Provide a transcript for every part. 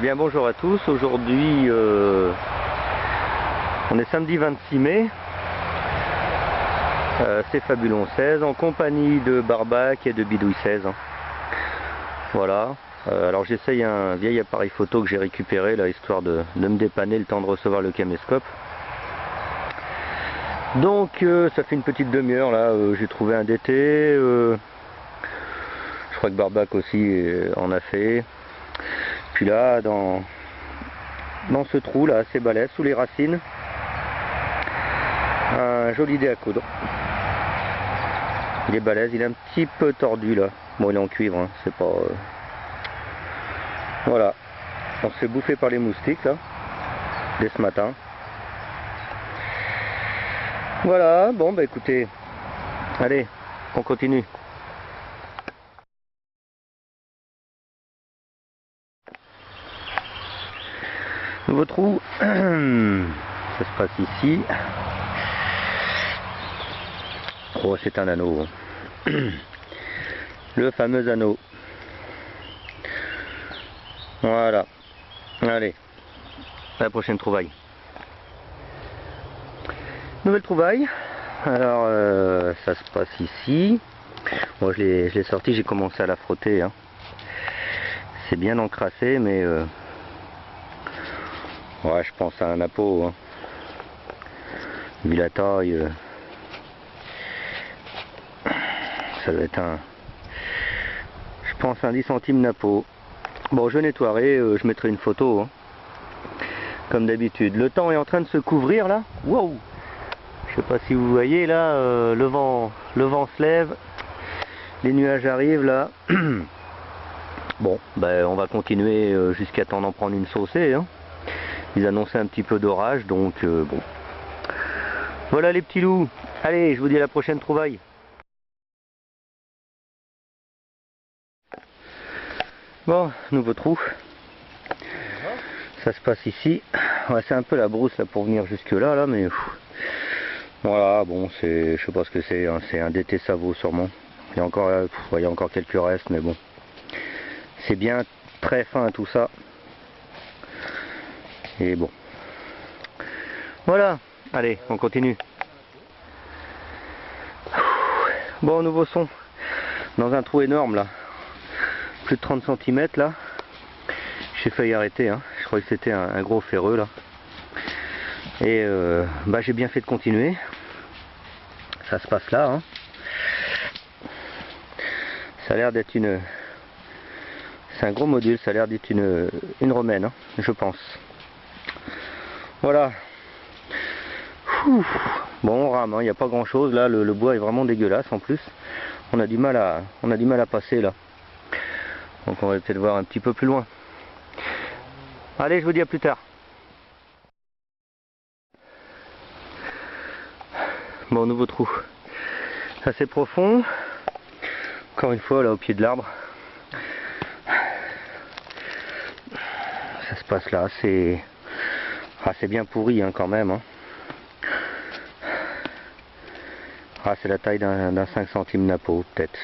Eh bien bonjour à tous, aujourd'hui on est samedi 26 mai, c'est Fabulon 16 en compagnie de Barbac et de Bidouille 16. Voilà, alors j'essaye un vieil appareil photo que j'ai récupéré là, histoire de me dépanner le temps de recevoir le caméscope. Donc ça fait une petite demi-heure là, j'ai trouvé un DT, je crois que Barbac aussi en a fait. Puis là, dans ce trou là, assez balèze, sous les racines, un joli dé à coudre. Il est balèze, il est un petit peu tordu là. Bon, il est en cuivre, hein, c'est pas... Voilà. On se fait bouffer par les moustiques là, dès ce matin. Voilà, bon bah écoutez, allez, on continue. Nouveau trou, ça se passe ici. Oh, c'est un anneau. Le fameux anneau. Voilà. Allez, à la prochaine trouvaille. Nouvelle trouvaille. Alors, ça se passe ici. Moi, je l'ai sorti, j'ai commencé à la frotter. Hein. C'est bien encrassé, mais... ouais, je pense à un napo. Hein. Vu la taille... ça doit être un... je pense un 10 centimes napo. Bon, je nettoierai, je mettrai une photo. Hein. Comme d'habitude. Le temps est en train de se couvrir là. Wow! Je sais pas si vous voyez là, le vent se lève, les nuages arrivent là. Bon, ben on va continuer jusqu'à temps d'en prendre une saucée. Hein. Ils annonçaient un petit peu d'orage, donc bon. Voilà les petits loups. Allez, je vous dis à la prochaine trouvaille. Bon, nouveau trou. Ça se passe ici. Ouais, c'est un peu la brousse là pour venir jusque là, mais... Voilà, bon, c'est, je sais pas ce que c'est, hein, c'est un DT Savo sûrement. Il y a encore quelques restes, mais bon. C'est bien très fin tout ça. Et bon. Voilà, allez, on continue. Bon, nouveau son. Dans un trou énorme là. Plus de 30 cm là. J'ai failli arrêter, hein. Je croyais que c'était un gros ferreux là. Et bah, j'ai bien fait de continuer. Ça se passe là. Hein. Ça a l'air d'être une... c'est un gros module, ça a l'air d'être une romaine, hein, je pense. Voilà. Bon, on rame, il n'y a pas grand chose là, le bois est vraiment dégueulasse en plus. On a du mal à passer là. Donc on va peut-être voir un petit peu plus loin. Allez, je vous dis à plus tard. Bon, nouveau trou. Assez profond. Encore une fois là au pied de l'arbre. Ça se passe là, c'est bien pourri hein, quand même. Hein. Ah, c'est la taille d'un 5 centimes napo peut-être.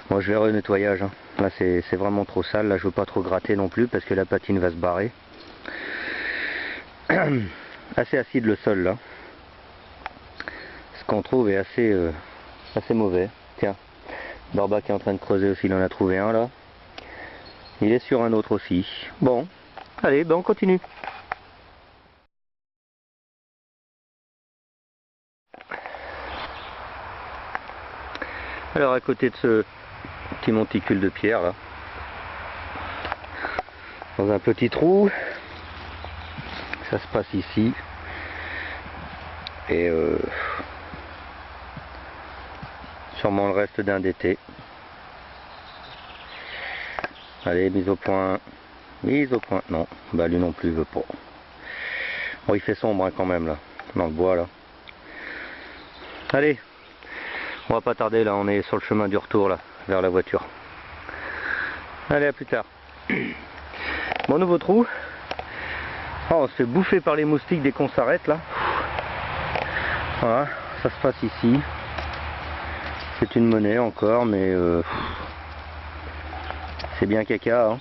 Moi je vais renettoyage. Hein. Là c'est vraiment trop sale. Là je veux pas trop gratter non plus parce que la patine va se barrer. Assez acide le sol là. Ce qu'on trouve est assez mauvais. Tiens, Barbac est en train de creuser aussi, il en a trouvé un là. Il est sur un autre aussi. Bon, allez, ben on continue. Alors à côté de ce petit monticule de pierre là, dans un petit trou, ça se passe ici. Et sûrement le reste d'un DT. Allez, mise au point. Mise au point. Non, bah lui non plus veut pas. Bon, il fait sombre hein, quand même là, dans le bois là. Allez, on va pas tarder là, on est sur le chemin du retour là, vers la voiture. Allez, à plus tard. Bon, nouveau trou. Oh, on se fait bouffer par les moustiques dès qu'on s'arrête là. Voilà, ça se passe ici. C'est une monnaie encore, mais c'est bien caca, hein.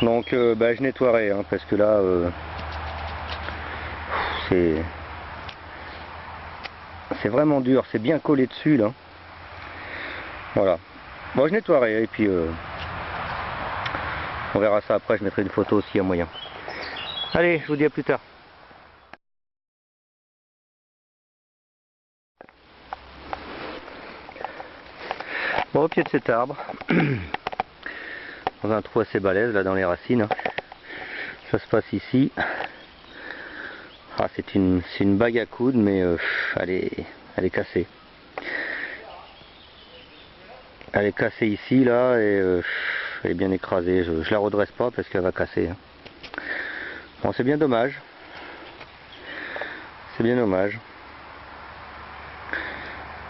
Donc je nettoierai, hein, parce que là c'est vraiment dur, c'est bien collé dessus là. Voilà. Bon, je nettoierai et puis on verra ça après, je mettrai une photo aussi à moyen. Allez, je vous dis à plus tard. Bon, au pied de cet arbre, dans un trou assez balèze là dans les racines, hein. Ça se passe ici. Ah, c'est une bague à coudre, mais elle est cassée. Elle est cassée ici là et elle est bien écrasée. Je la redresse pas parce qu'elle va casser, hein. Bon, c'est bien dommage. C'est bien dommage.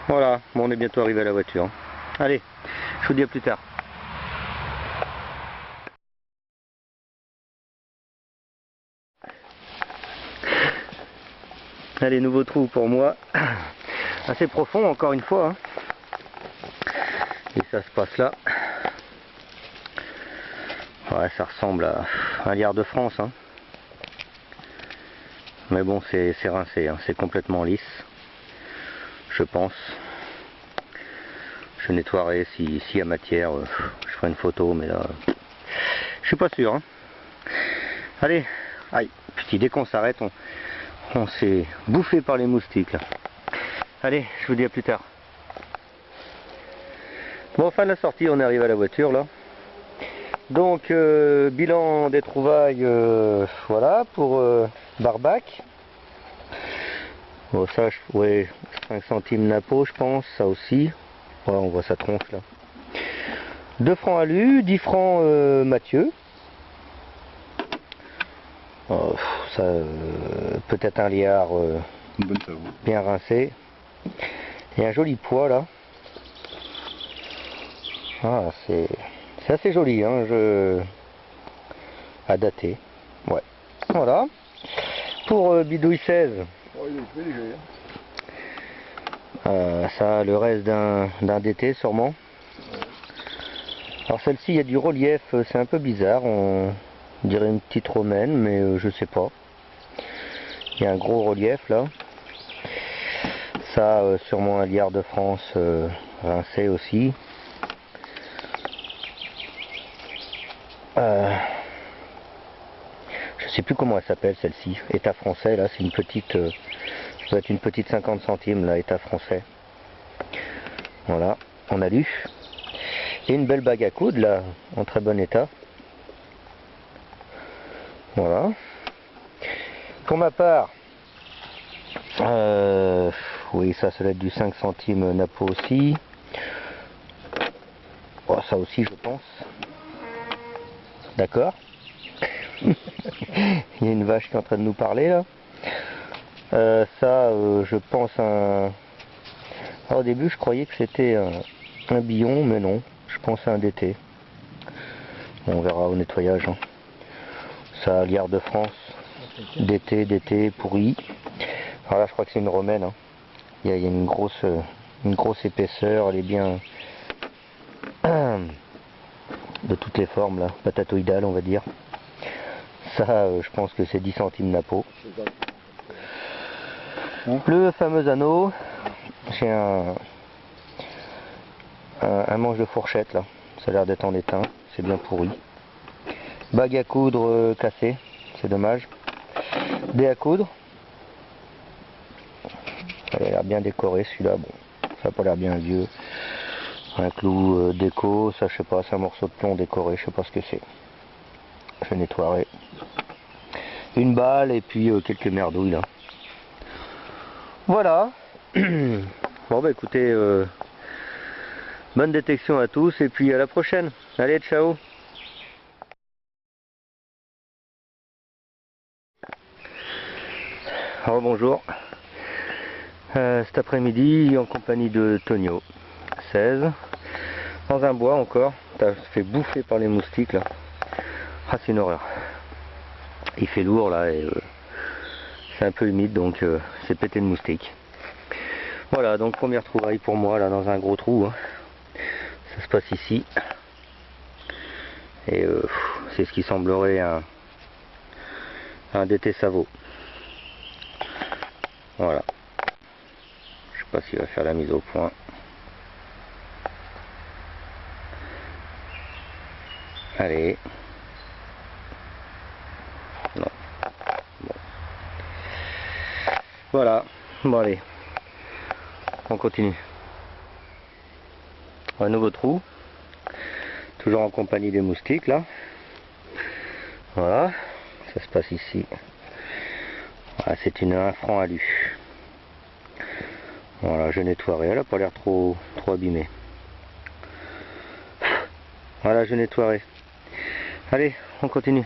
Voilà, bon, on est bientôt arrivé à la voiture. Allez, je vous dis à plus tard. Allez, nouveau trou pour moi. Assez profond encore une fois, hein. Et ça se passe là. Ouais, ça ressemble à un liard de France, hein. Mais bon, c'est rincé, hein. C'est complètement lisse. Je pense. Je nettoierai s'il y a matière. Je ferai une photo, mais là, je suis pas sûr, hein. Allez, aïe, petit, dès qu'on s'arrête, on s'est bouffé par les moustiques là. Allez, je vous dis à plus tard. Bon, fin de la sortie, on arrive à la voiture là. Donc, bilan des trouvailles, voilà, pour Barbac. Bon, ça, ouais, 5 centimes Napo, je pense, ça aussi. Ouais, on voit sa tronche là. 2 francs Alu, 10 francs Mathieu. Oh, ça, peut-être un liard bien rincé. Et un joli poids là. Ah, c'est assez joli, hein, à dater. Ouais. Voilà. Pour Bidouille 16. Oh, il est très léger. Ça, le reste d'un DT sûrement. Alors celle-ci, il y a du relief, c'est un peu bizarre. On dirait une petite romaine, mais je sais pas. Il y a un gros relief là. Ça, sûrement un liard de France rincé aussi. Je sais plus comment elle s'appelle celle-ci. État français, là, c'est une petite. Ça doit être une petite 50 centimes, là, état français. Voilà, on a lu. Et une belle bague à coudre, là, en très bon état. Voilà. Pour ma part, oui, ça doit être du 5 centimes Napo aussi. Oh, ça aussi, je pense. D'accord. Il y a une vache qui est en train de nous parler là. Ça, je pense un. Alors, au début, je croyais que c'était un billon, mais non. Je pense à un DT. On verra au nettoyage, hein. Ça, liard de France. DT pourri. Alors là, je crois que c'est une romaine, hein. Il y a une grosse épaisseur. Elle est bien de toutes les formes là, patatoïdale, on va dire. Ça, je pense que c'est 10 centimes Napo. Le fameux anneau, j'ai un manche de fourchette là, ça a l'air d'être en étain, c'est bien pourri. Bague à coudre cassée, c'est dommage. Dé à coudre, ça a l'air bien décoré celui-là, bon, ça n'a pas l'air bien vieux. Un clou déco, ça je sais pas, c'est un morceau de plomb décoré, je sais pas ce que c'est. Je nettoierai. Une balle et puis quelques merdouilles là. Voilà. Bon bah écoutez, bonne détection à tous et puis à la prochaine. Allez, ciao. Alors bonjour. Cet après-midi en compagnie de Tonio, 16, dans un bois encore. T'as fait bouffer par les moustiques là. Ah, c'est une horreur. Il fait lourd là et c'est un peu humide, donc c'est pété de moustiques. Voilà, donc première trouvaille pour moi là dans un gros trou, hein. Ça se passe ici. Et c'est ce qui semblerait un DT Savo. Voilà. Je sais pas s'il va faire la mise au point. Allez. Non. Bon. Voilà. Bon allez. On continue. Un nouveau trou. Toujours en compagnie des moustiques là. Voilà. Ça se passe ici. Voilà, c'est une 1 franc alu. Voilà, je nettoierai. Elle n'a pas l'air trop abîmée. Voilà, je nettoierai. Allez, on continue.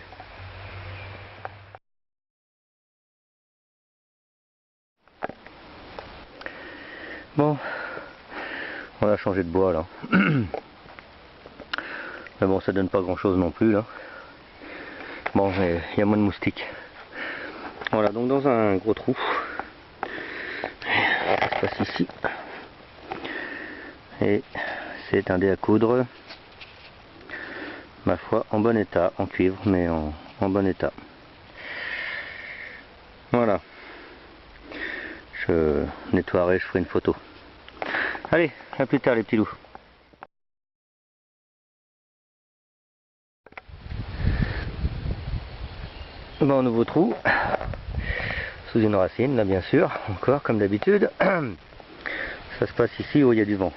Bon, on a changé de bois là. Mais bon, ça donne pas grand chose non plus là. Bon, il y a moins de moustiques. Voilà, donc dans un gros trou. Ça se passe ici. Et c'est un dé à coudre. Ma foi, en bon état, en cuivre, mais en bon état. Voilà. Je nettoierai, je ferai une photo. Allez, à plus tard les petits loups. Bon, nouveau trou. Sous une racine, là bien sûr, encore comme d'habitude. Ça se passe ici où il y a du vent.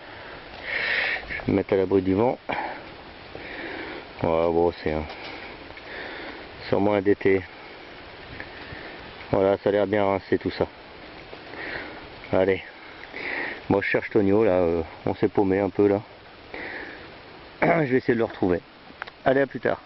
Je vais me mettre à l'abri du vent. Voilà, bon, c'est sûrement un DT. Voilà, ça a l'air bien rincé tout ça. Allez. Moi je cherche Tonio là, on s'est paumé un peu là. Je vais essayer de le retrouver. Allez, à plus tard.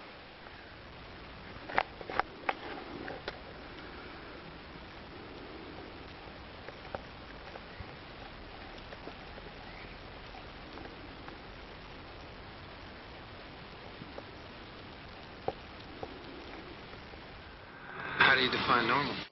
How do you define normal?